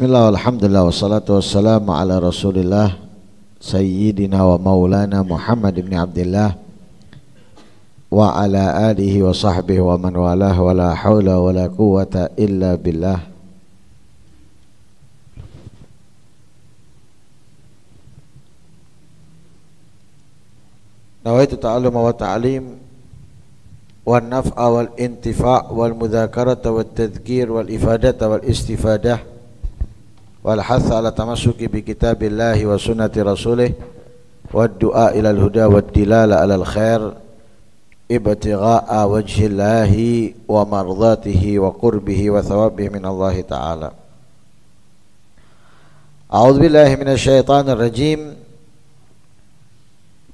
Bismillah, alhamdulillah, wassalatu wassalamu ala rasulillah Sayyidina wa maulana Muhammad ibn Abdillah wa ala alihi wa sahbihi wa man walah wa la hawla wa la quwwata illa billah. Nawaitu ta'allum wa ta'lim wal naf'a wal intifa' wal mudhakarata wal tadhkir wal ifadata wal istifadah wal hatha ala tamassuki bi kitabillahi wa sunnati rasulih wad du'a ilal huda wad dilala alal khair ibtigha'a wajhillahi wa mardatihi wa qurbihi wa thawabihi min Allah ta'ala. A'udzu billahi minasy syaithanir rajim.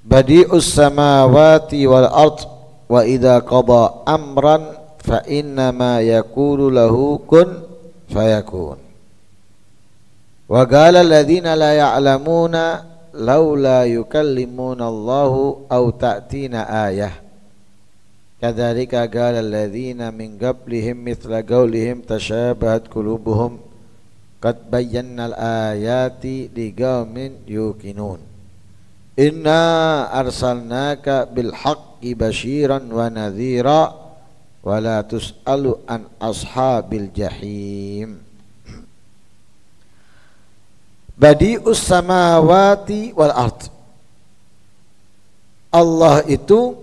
Badi'us samawati wal ard wa idza qada amran fa innama yaqulu lahu kun fayakun. Wa qala alladziina la ya'lamuuna laula yukallimuna Allahu aw ta'tina ayah. Kadzalika qala alladziina min qablihim mithla qaulihim tashabahat qulubuhum qad bayyana al-ayati liqaumin yuqinun. Inna arsalnaka bil haqqi basyiran wa nadhira wa la tus'alu an ashabil jahim. Badi'us samawati wal ard. Allah itu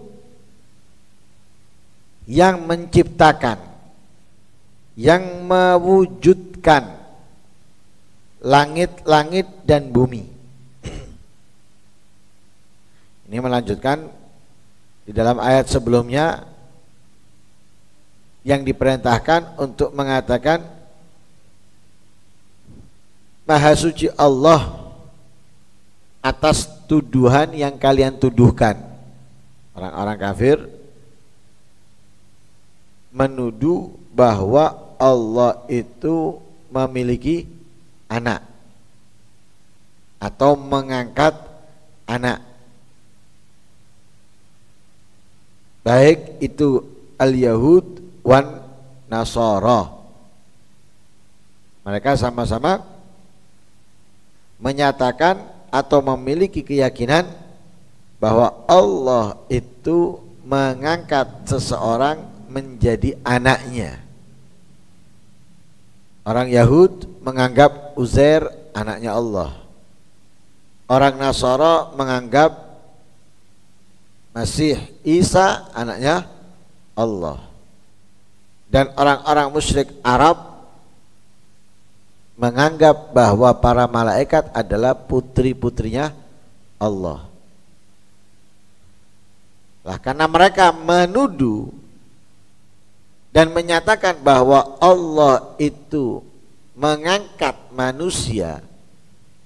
yang menciptakan, yang mewujudkan langit-langit dan bumi. Ini melanjutkan di dalam ayat sebelumnya yang diperintahkan untuk mengatakan Maha suci Allah atas tuduhan yang kalian tuduhkan. Orang-orang kafir menuduh bahwa Allah itu memiliki anak atau mengangkat anak. Baik itu al-Yahud wan Nasara. Mereka sama-sama menyatakan atau memiliki keyakinan bahwa Allah itu mengangkat seseorang menjadi anaknya. Orang Yahud menganggap Uzair anaknya Allah. Orang Nasara menganggap Masih Isa anaknya Allah. Dan orang-orang musyrik Arab menganggap bahwa para malaikat adalah putri-putrinya Allah. Lah karena mereka menuduh dan menyatakan bahwa Allah itu mengangkat manusia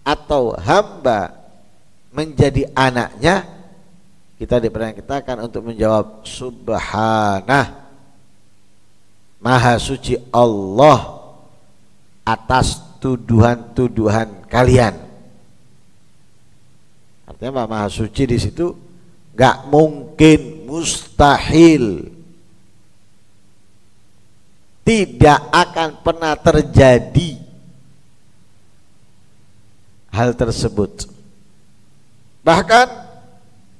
atau hamba menjadi anaknya, kita diperintahkan untuk menjawab subhanah, maha suci Allah atas tuduhan-tuduhan kalian. Artinya maha suci di situ gak mungkin, mustahil, tidak akan pernah terjadi hal tersebut. Bahkan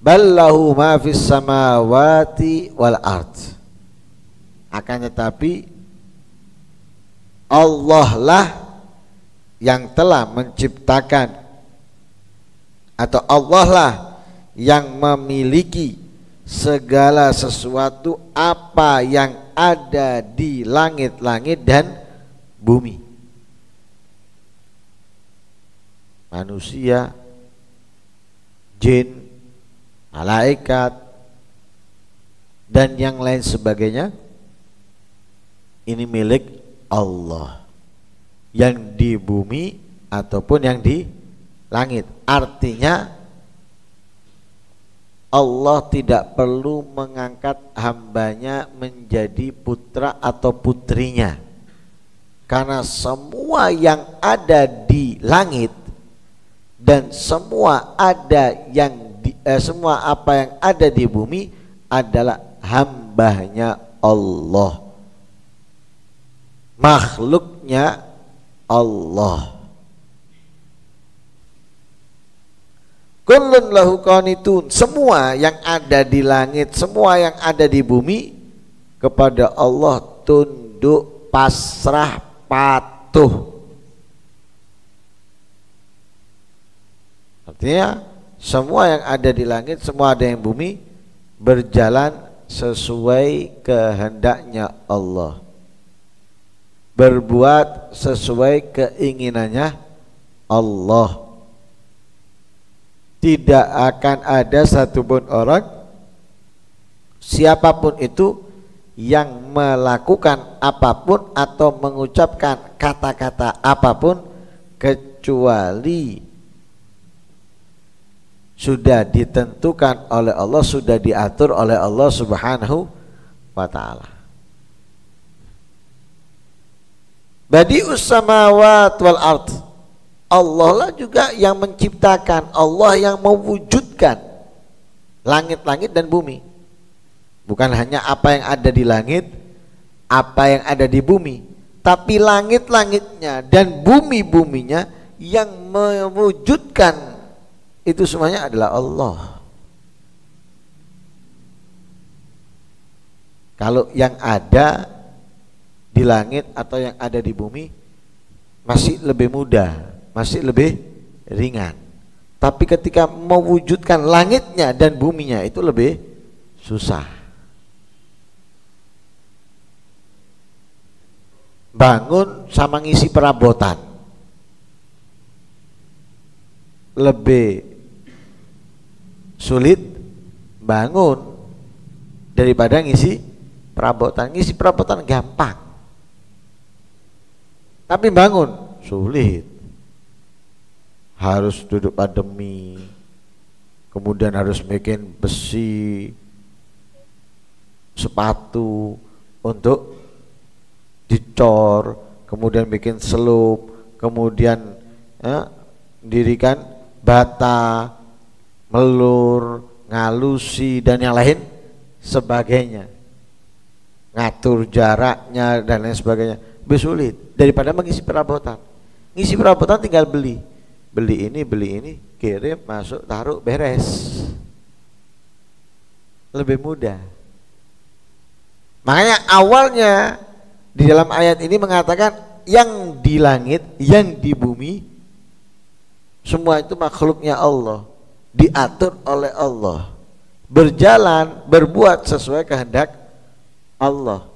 ballahu ma fis samawati wal ard. Akan tetapi Allah lah yang telah menciptakan, atau Allah lah yang memiliki segala sesuatu apa yang ada di langit-langit dan bumi. Manusia, jin, malaikat, dan yang lain sebagainya ini milik Allah, yang di bumi ataupun yang di langit. Artinya Allah tidak perlu mengangkat hambanya menjadi putra atau putrinya, karena semua yang ada di langit dan semua apa yang ada di bumi adalah hambanya Allah. Makhluknya Allah. Kullun lahu qanitun, semua yang ada di langit, semua yang ada di bumi kepada Allah tunduk, pasrah, patuh. Artinya semua yang ada di langit, semua ada yang bumi berjalan sesuai kehendaknya Allah, berbuat sesuai keinginannya Allah. Tidak akan ada satupun orang, siapapun itu, yang melakukan apapun atau mengucapkan kata-kata apapun kecuali sudah ditentukan oleh Allah, sudah diatur oleh Allah Subhanahu wa ta'ala. Badi'us samawat wal ard, Allah lah juga yang menciptakan, Allah yang mewujudkan langit-langit dan bumi. Bukan hanya apa yang ada di langit, apa yang ada di bumi, tapi langit-langitnya dan bumi-buminya yang mewujudkan itu semuanya adalah Allah. Kalau yang ada di langit atau yang ada di bumi masih lebih mudah, masih lebih ringan. Tapi ketika mewujudkan langitnya dan buminya itu lebih susah. Bangun sama ngisi perabotan lebih sulit bangun daripada ngisi perabotan. Ngisi perabotan gampang, tapi bangun sulit. Harus duduk pademi, kemudian harus bikin besi, sepatu untuk dicor, kemudian bikin selup, kemudian dirikan bata, melur, ngalusi dan yang lain sebagainya, ngatur jaraknya dan lain sebagainya. Lebih sulit daripada mengisi perabotan. Ngisi perabotan tinggal beli ini, kirim, masuk, taruh, beres. Lebih mudah. Makanya awalnya di dalam ayat ini mengatakan yang di langit, yang di bumi, semua itu makhluknya Allah, diatur oleh Allah, berjalan, berbuat sesuai kehendak Allah.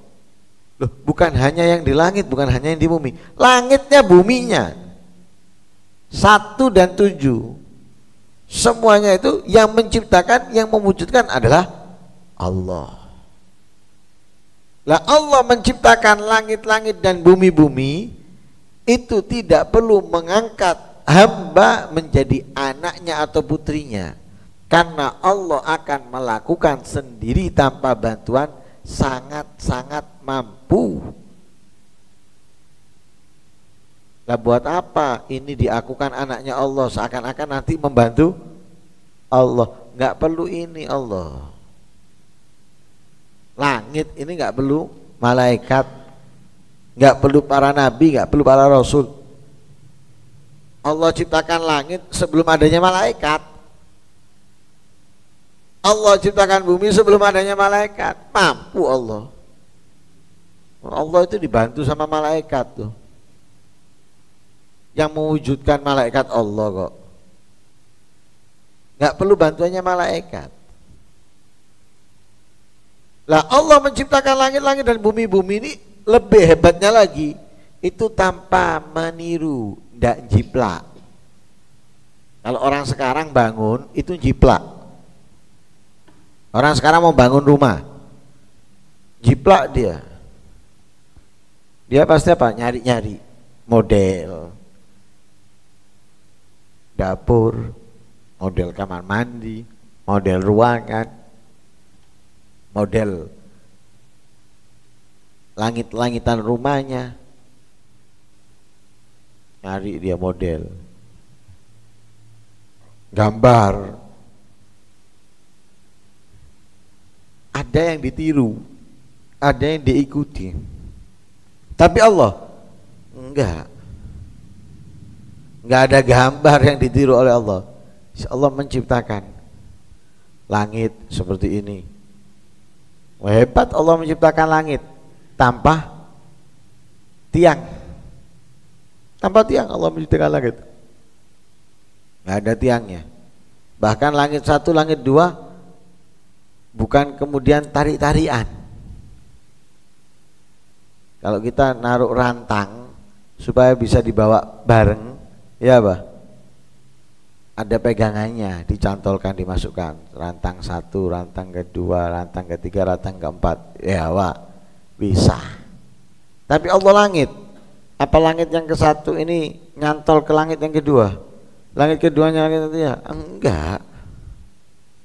Loh, bukan hanya yang di langit, bukan hanya yang di bumi, langitnya, buminya 1 dan 7, semuanya itu yang menciptakan, yang mewujudkan adalah Allah. Lah Allah menciptakan langit-langit dan bumi-bumi itu tidak perlu mengangkat hamba menjadi anaknya atau putrinya, karena Allah akan melakukan sendiri tanpa bantuan, sangat-sangat mampu. Lah buat apa ini diakukan anaknya Allah, seakan-akan nanti membantu Allah? Nggak perlu ini Allah. Langit ini nggak perlu malaikat, nggak perlu para nabi, nggak perlu para rasul. Allah ciptakan langit sebelum adanya malaikat. Allah ciptakan bumi sebelum adanya malaikat. Mampu Allah. Allah itu dibantu sama malaikat tuh. Yang mewujudkan malaikat Allah kok. Nggak perlu bantuannya malaikat. Lah Allah menciptakan langit-langit dan bumi-bumi ini lebih hebatnya lagi, itu tanpa meniru, ndak jiplak. Kalau orang sekarang bangun itu jiplak. Orang sekarang mau bangun rumah, jiplak dia. Dia pasti apa? Nyari-nyari model dapur, model kamar mandi, model ruangan, model langit-langitan rumahnya, nyari dia model, gambar. Ada yang ditiru, ada yang diikuti, tapi Allah enggak. nggak ada gambar yang ditiru oleh Allah. Allah menciptakan langit seperti ini. Wah, hebat Allah menciptakan langit tanpa tiang. Tanpa tiang Allah menciptakan langit. Nggak ada tiangnya. Bahkan langit 1, langit 2 bukan kemudian tarik-tarian. Kalau kita naruh rantang supaya bisa dibawa bareng, ya bah, ada pegangannya, dicantolkan, dimasukkan rantang 1, rantang kedua, rantang ketiga, rantang keempat, ya wah bisa. Tapi Allah langit, apa langit yang ke-1 ini nyantol ke langit yang kedua, langit keduanya langit ketiga? Enggak,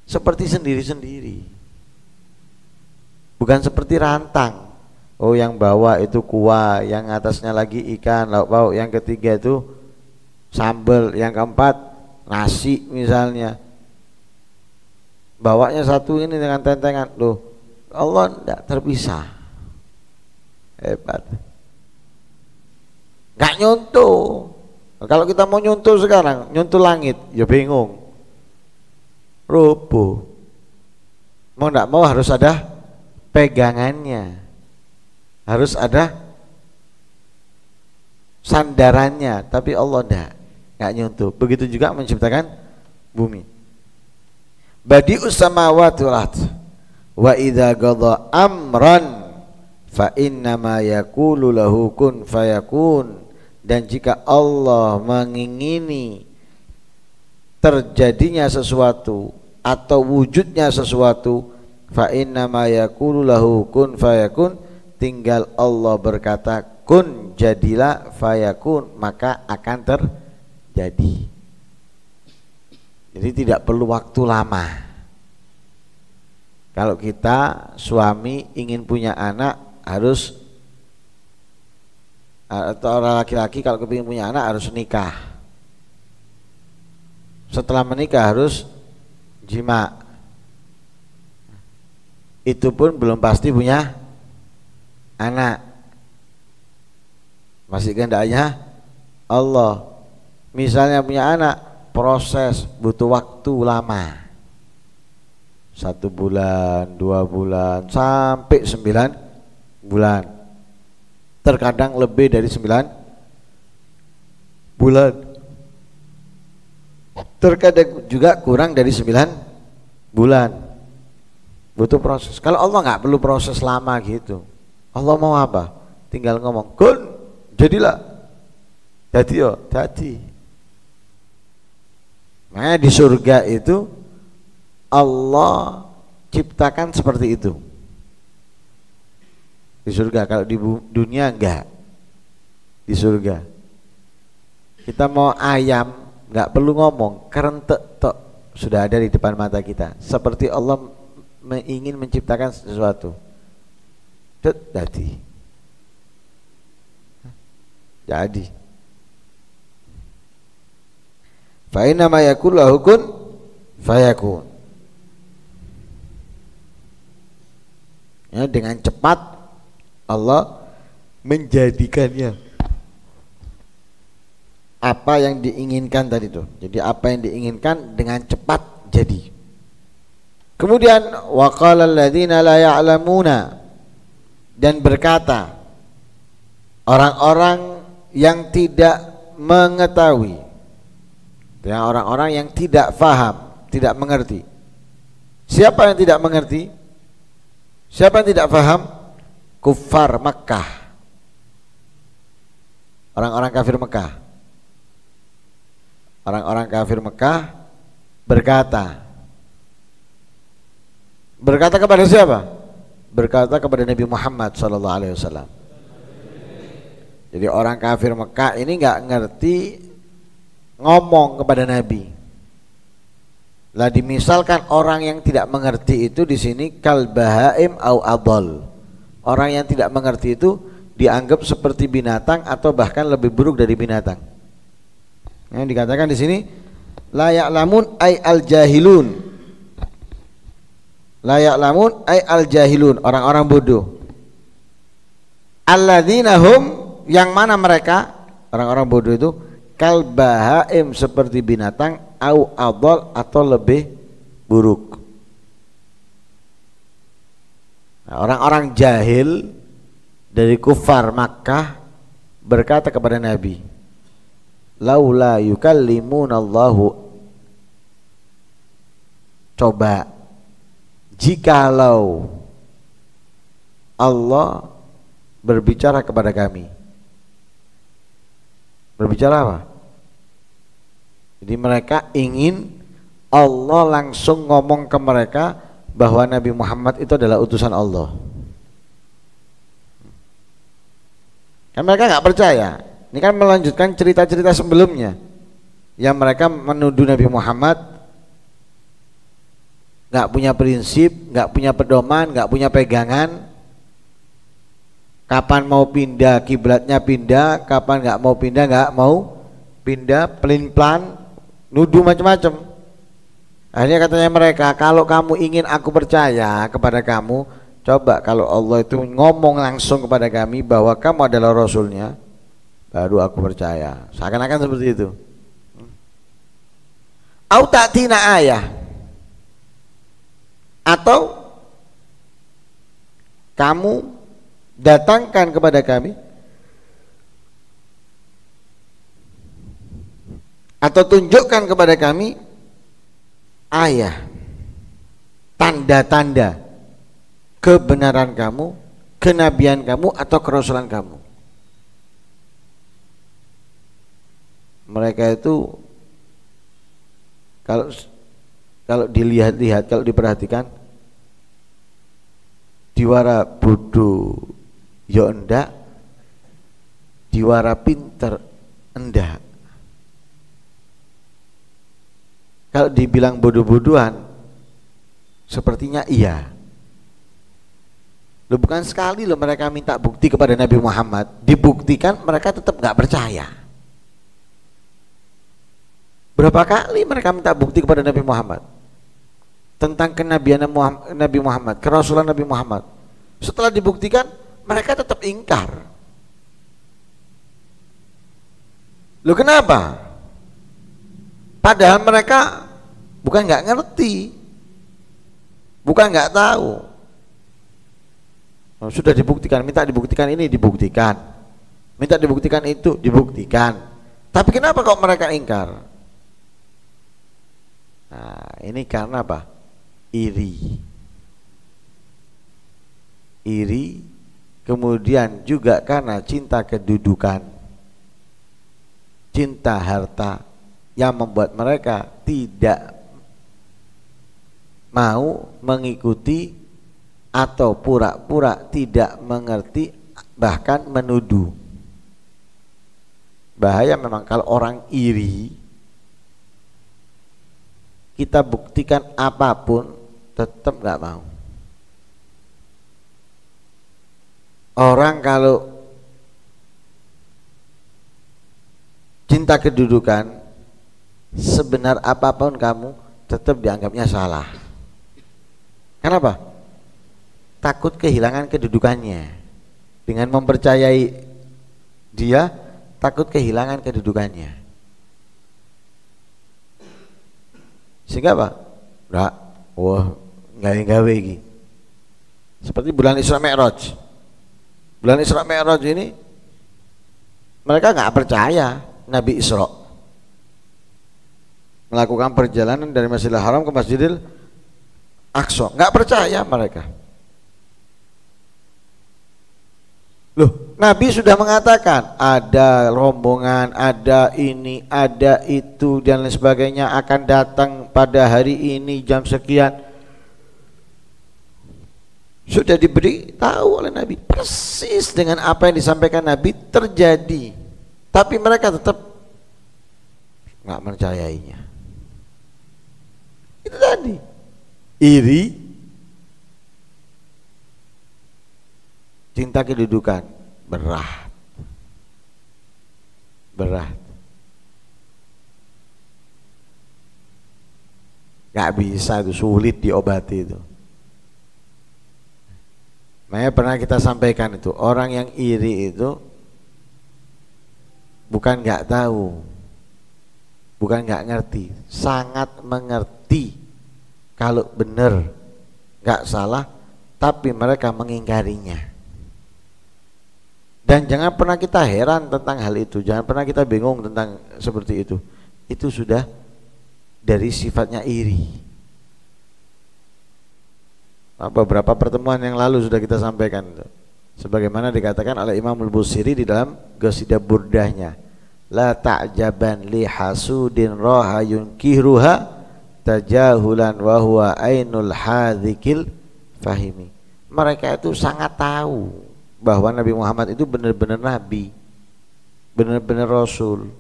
seperti sendiri-sendiri, bukan seperti rantang. Oh, yang bawah itu kuah, yang atasnya lagi ikan, lauk pauk, yang ketiga itu sambal, yang keempat nasi misalnya. Bawanya 1 ini dengan tentengan. Loh, Allah tidak terpisah. Hebat. Nggak nyuntuh. Kalau kita mau nyuntuh sekarang, nyuntuh langit, ya bingung, rubuh. Mau nggak mau harus ada pegangannya, harus ada sandarannya. Tapi Allah nggak nyentuh. Begitu juga menciptakan bumi. Badi'us samawati wal ardh wa idza qadha amran fa innama yaqulu lahu kun fayakun. Dan jika Allah mengingini terjadinya sesuatu atau wujudnya sesuatu, fa innama yaqulu lahu kun fayakun, tinggal Allah berkata kun, jadilah, fayakun, maka akan terjadi. Jadi tidak perlu waktu lama. Kalau kita suami ingin punya anak, harus, atau orang laki-laki kalau kepingin punya anak harus nikah. Setelah menikah harus jima. Itu pun belum pasti punya anak, masih kehendaknya Allah. Misalnya punya anak, proses butuh waktu lama, 1 bulan, 2 bulan, sampai 9 bulan, terkadang lebih dari 9 bulan, terkadang juga kurang dari 9 bulan, butuh proses. Kalau Allah nggak perlu proses lama gitu. Allah mau apa? Tinggal ngomong kun, jadilah. Jadi yo, jadi. Makanya di surga itu Allah ciptakan seperti itu. Di surga, kalau di dunia enggak. Di surga kita mau ayam nggak perlu ngomong, kerentek tok sudah ada di depan mata kita. Seperti Allah ingin menciptakan sesuatu, jadi fa inna ma yakul lahu kun fayakun. Ya, dengan cepat Allah menjadikannya apa yang diinginkan tadi itu. Jadi apa yang diinginkan dengan cepat jadi. Kemudian waqala alladziina la ya'lamuna, dan berkata orang-orang yang tidak mengetahui, ya, orang-orang yang tidak faham, tidak mengerti. Siapa yang tidak mengerti? Siapa yang tidak faham? Kuffar Makkah, orang-orang kafir Mekah. Orang-orang kafir Mekah berkata kepada siapa? Berkata kepada Nabi Muhammad SAW. Jadi orang kafir Mekah ini nggak ngerti ngomong kepada Nabi. Lah dimisalkan orang yang tidak mengerti itu di sini kal bahaim au adol. Orang yang tidak mengerti itu dianggap seperti binatang atau bahkan lebih buruk dari binatang. Yang dikatakan di sini la ya'lamun ay al jahilun. La ya'lamun ay al jahilun, orang-orang bodoh. Alladzina hum, yang mana mereka? Orang-orang bodoh itu kal bahaim seperti binatang, au adol atau lebih buruk. Nah, orang-orang jahil dari kufar Makkah berkata kepada Nabi, laula yukallimunallahu, coba jikalau Allah berbicara kepada kami. Berbicara apa? Jadi mereka ingin Allah langsung ngomong ke mereka bahwa Nabi Muhammad itu adalah utusan Allah. Kan mereka nggak percaya. Ini kan melanjutkan cerita-cerita sebelumnya yang mereka menuduh Nabi Muhammad nggak punya prinsip, nggak punya pedoman, nggak punya pegangan. Kapan mau pindah kiblatnya pindah, kapan nggak mau pindah nggak mau pindah, pelin-pelan, nuduh macam-macam. Akhirnya katanya mereka, kalau kamu ingin aku percaya kepada kamu, coba kalau Allah itu ngomong langsung kepada kami bahwa kamu adalah Rasulnya, baru aku percaya. Seakan-akan seperti itu. Au ta'tina ayah, atau kamu datangkan kepada kami, atau tunjukkan kepada kami ayah, tanda-tanda kebenaran kamu, kenabian kamu atau kerasulan kamu. Mereka itu kalau dilihat-lihat, kalau diperhatikan, diwara bodoh ya enggak, diwara pinter enggak. Kalau dibilang bodoh-bodohan, sepertinya iya. Loh, bukan sekali loh mereka minta bukti kepada Nabi Muhammad, dibuktikan mereka tetap nggak percaya. Berapa kali mereka minta bukti kepada Nabi Muhammad tentang kenabian Nabi Muhammad, kerasulan Nabi Muhammad. Setelah dibuktikan, mereka tetap ingkar. Loh, kenapa? Padahal mereka bukan nggak ngerti, bukan nggak tahu. Sudah dibuktikan, minta dibuktikan ini, dibuktikan, minta dibuktikan itu, dibuktikan. Tapi kenapa kok mereka ingkar? Nah, ini karena apa? Iri. Iri, kemudian juga karena cinta kedudukan, cinta harta, yang membuat mereka tidak mau mengikuti atau pura-pura tidak mengerti, bahkan menuduh. Bahaya memang kalau orang iri, kita buktikan apapun tetap nggak mau. Orang kalau cinta kedudukan, sebenar apapun kamu tetap dianggapnya salah. Kenapa? Takut kehilangan kedudukannya. Dengan mempercayai dia, takut kehilangan kedudukannya. Sehingga apa? Enggak, wah, gawe-gawe iki. Seperti bulan Isra Mi'raj. Bulan Isra Mi'raj ini mereka nggak percaya Nabi Isra melakukan perjalanan dari Masjidil Haram ke Masjidil Aqsa, nggak percaya mereka. Loh, Nabi sudah mengatakan ada rombongan, ada ini, ada itu dan lain sebagainya akan datang pada hari ini jam sekian. Sudah diberi tahu oleh Nabi, persis dengan apa yang disampaikan Nabi terjadi, tapi mereka tetap nggak percayainya. Itu tadi iri, cinta kedudukan, berat, nggak bisa, itu sulit diobati itu. Makanya pernah kita sampaikan itu, orang yang iri itu bukan nggak tahu, bukan nggak ngerti, sangat mengerti kalau benar, nggak salah, tapi mereka mengingkarinya. Dan jangan pernah kita heran tentang hal itu, jangan pernah kita bingung tentang seperti itu. Itu sudah dari sifatnya iri. Beberapa pertemuan yang lalu sudah kita sampaikan, sebagaimana dikatakan oleh Imam Al-Busiri di dalam Qasidah Burdahnya, la ta'jaban li hasudin raha yunkihruha tajahulan wa huwa ainul hadzikil fahimi. Mereka itu sangat tahu bahwa Nabi Muhammad itu benar-benar nabi, benar-benar rasul,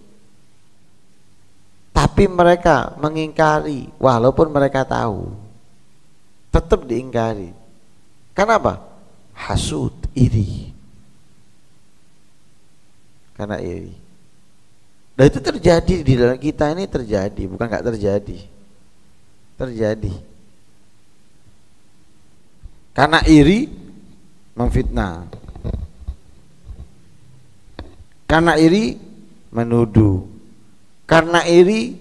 tapi mereka mengingkari walaupun mereka tahu, tetap diingkari. Kenapa? Hasud, iri. Karena iri. Dan itu terjadi di dalam kita ini, terjadi, bukan nggak terjadi. Terjadi. Karena iri memfitnah. Karena iri menuduh. Karena iri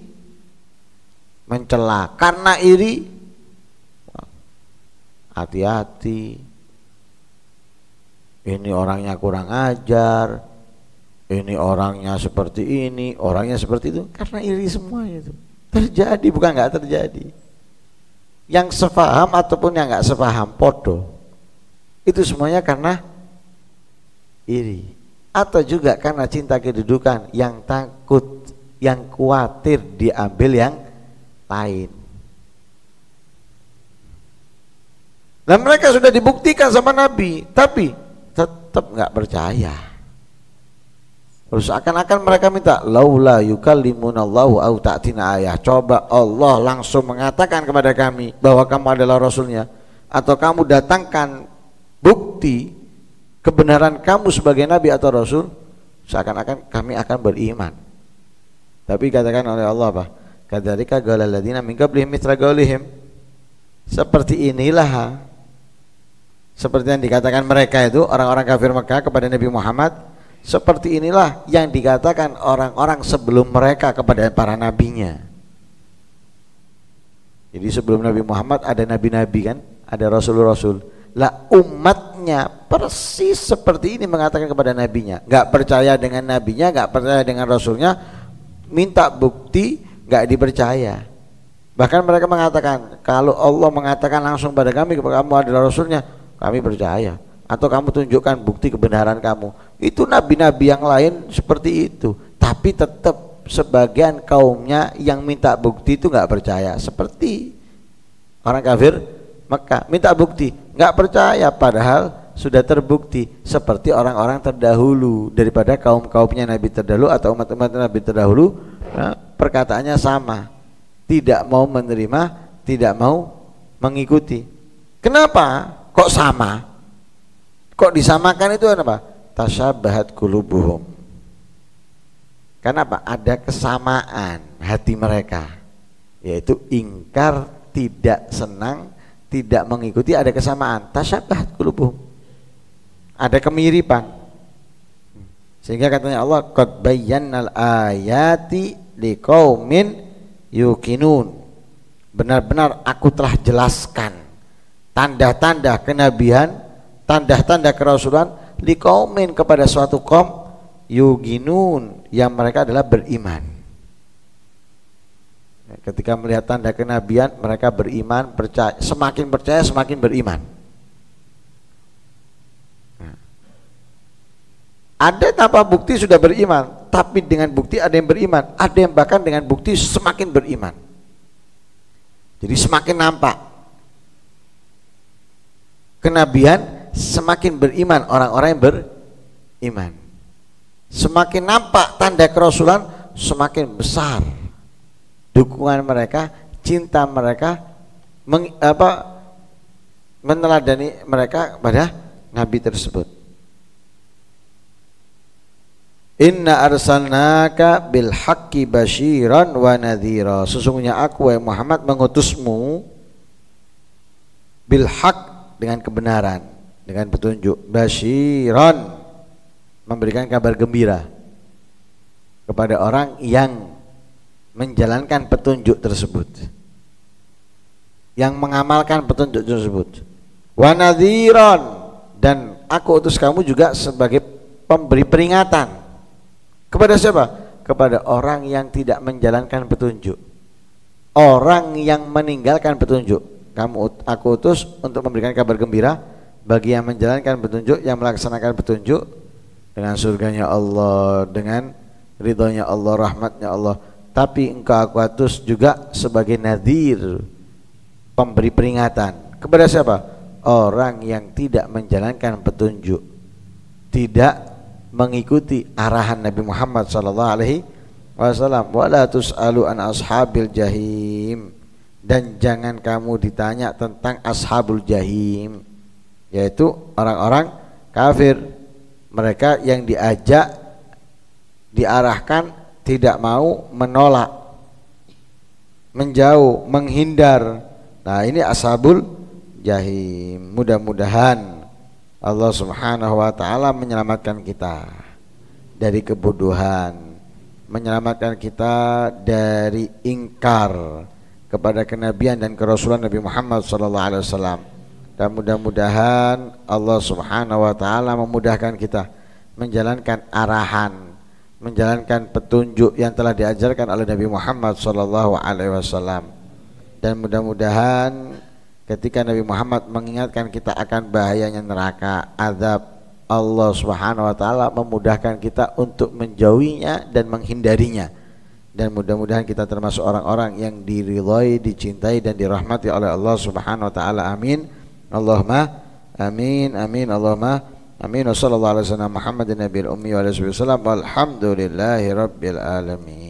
mencela. Karena iri hati-hati. Ini orangnya kurang ajar. Ini orangnya seperti ini, orangnya seperti itu. Karena iri semuanya itu. Terjadi, bukan nggak terjadi. Yang sepaham ataupun yang nggak sepaham, podo. Itu semuanya karena iri. Atau juga karena cinta kedudukan, yang takut, yang khawatir diambil yang lain. Dan mereka sudah dibuktikan sama Nabi, tapi tetap nggak percaya. Terus akan-akan mereka minta laula yukallimunallahu au ta'tina ayah. Coba Allah langsung mengatakan kepada kami bahwa kamu adalah rasulnya, atau kamu datangkan bukti kebenaran kamu sebagai nabi atau rasul, seakan-akan kami akan beriman. Tapi katakan oleh Allah apa? Kadzalika qalal ladzina min qablihim mithla qaulihim. Seperti inilah, seperti yang dikatakan mereka itu orang-orang kafir Mekah kepada Nabi Muhammad, seperti inilah yang dikatakan orang-orang sebelum mereka kepada para nabinya. Jadi sebelum Nabi Muhammad ada nabi-nabi kan, ada rasul-rasul. Lah umatnya persis seperti ini mengatakan kepada nabinya, nggak percaya dengan nabinya, nggak percaya dengan rasulnya, minta bukti, nggak dipercaya. Bahkan mereka mengatakan, kalau Allah mengatakan langsung pada kami, kepada kamu adalah rasulnya, kami percaya. Atau kamu tunjukkan bukti kebenaran kamu. Itu nabi-nabi yang lain seperti itu, tapi tetap sebagian kaumnya yang minta bukti itu nggak percaya. Seperti orang kafir Mekah minta bukti, nggak percaya, padahal sudah terbukti. Seperti orang-orang terdahulu daripada kaum-kaumnya Nabi terdahulu atau umat-umat Nabi terdahulu, nah, perkataannya sama, tidak mau menerima, tidak mau mengikuti. Kenapa? Kok sama? Kok disamakan itu apa? Tasyabahat qulubuhum. Kenapa? Ada kesamaan hati mereka, yaitu ingkar, tidak senang, tidak mengikuti, ada kesamaan. Tasyabahat qulubuhum. Ada kemiripan. Sehingga katanya Allah, qad bayyannal ayati liqaumin yuqinun. Benar-benar aku telah jelaskan tanda-tanda kenabian, tanda-tanda kerasulan liqaumin kepada suatu kaum yuqinun yang mereka adalah beriman. Ketika melihat tanda kenabian, mereka beriman, percaya, semakin beriman. Ada tanpa bukti sudah beriman, tapi dengan bukti ada yang beriman, ada yang bahkan dengan bukti semakin beriman. Jadi semakin nampak kenabian, semakin beriman orang-orang yang beriman. Semakin nampak tanda kerasulan, semakin besar dukungan mereka, cinta mereka, meneladani mereka pada nabi tersebut. Inna arsalnaka bil haqqi basyiran wa nadhira. Sesungguhnya aku wahai Muhammad mengutusmu bil haqq, dengan kebenaran, dengan petunjuk, basyiran, memberikan kabar gembira kepada orang yang menjalankan petunjuk tersebut, yang mengamalkan petunjuk tersebut. Wa nadhiran, dan aku utus kamu juga sebagai pemberi peringatan. Kepada siapa? Kepada orang yang tidak menjalankan petunjuk, orang yang meninggalkan petunjuk. Aku utus untuk memberikan kabar gembira bagi yang menjalankan petunjuk, yang melaksanakan petunjuk, dengan surganya Allah, dengan ridhonya Allah, rahmatnya Allah. Tapi engkau aku utus juga sebagai nadhir, pemberi peringatan. Kepada siapa? Orang yang tidak menjalankan petunjuk, tidak mengikuti arahan Nabi Muhammad sallallahu alaihi wasallam. Wala tus'alu an ashabil jahim, dan jangan kamu ditanya tentang ashabul jahim, yaitu orang-orang kafir, mereka yang diajak, diarahkan, tidak mau, menolak, menjauh, menghindar. Nah, ini ashabul jahim. Mudah-mudahan Allah Subhanahu wa taala menyelamatkan kita dari kebodohan, menyelamatkan kita dari ingkar kepada kenabian dan kerasulan Nabi Muhammad sallallahu alaihi wasallam. Dan mudah-mudahan Allah Subhanahu wa taala memudahkan kita menjalankan arahan, menjalankan petunjuk yang telah diajarkan oleh Nabi Muhammad sallallahu alaihi wasallam. Dan mudah-mudahan ketika Nabi Muhammad mengingatkan kita akan bahayanya neraka, azab, Allah Subhanahu wa taala memudahkan kita untuk menjauhinya dan menghindarinya. Dan mudah-mudahan kita termasuk orang-orang yang diridhai, dicintai dan dirahmati oleh Allah Subhanahu wa taala. Amin. Allahumma amin, amin, Allahumma amin. Wassallallahu alaihi wasallam Muhammadin nabiyil ummi wa alihi wasallam. Walhamdulillahi rabbil alamin.